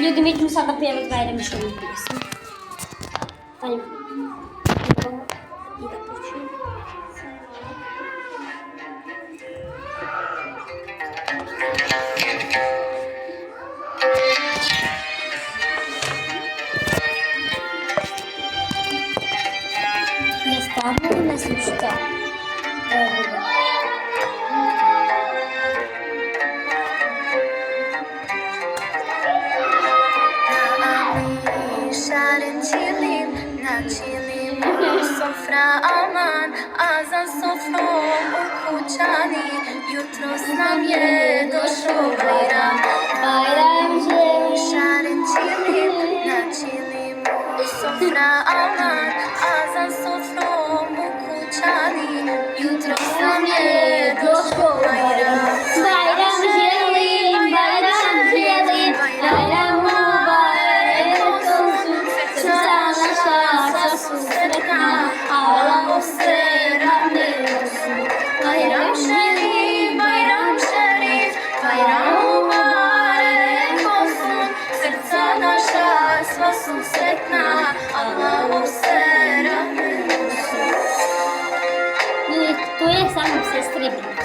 Ljudi mi sada pjevati Bajram Šerif pjesmu. Ajmo. I da počnem. Не ставно или не слушате? Sofra aman, a za sofrom u kućani, jutros nam je došao Bajram. Bajram šaren čilim, na čilimu sofra aman, a za sofrom u kućani, jutros nam je došao Bajram. Bajram želim, Bajram želim, Bajram mubarek olsun, srca naša sva su sretna, Allah se raduje su. Bajram šerif, Bajram mubarek olsun, srca naša sva su sretna, Allah se raduje su. To je samo sestri brat.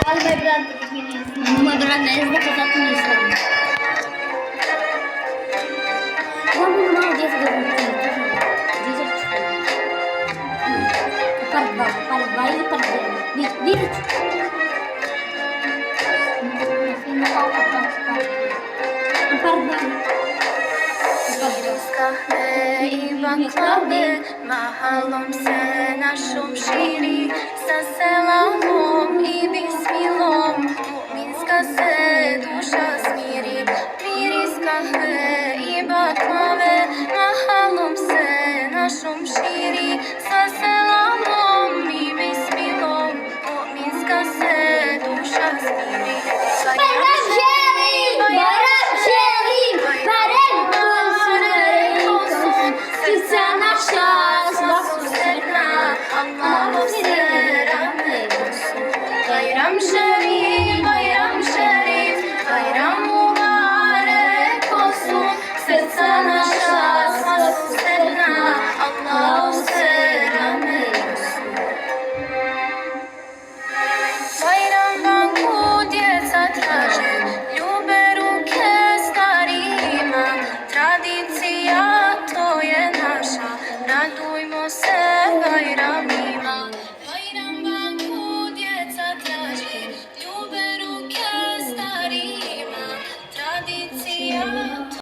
Ali moj brat ne zna. Moj brat ne zna, pa zato ne znam. Ja mogu malo djeca da vam par dva ili par jedan. Vidjet ću. Par dva. Kahve i baklave, mahalom se našom širi, sa selamom i bismilom, mu'minska se duša smiri. Miris kahve i baklave, mahalom se našom širi, sa selamom i bismilom, mu'minska se duša smiri. Bajram želim, Bajram želim, Bajram olsun, srca naša sva su sretna, Allah se raduje su. Bajram šerif, Bajram mubarek olsun, srca naša sva su sretna, Allah se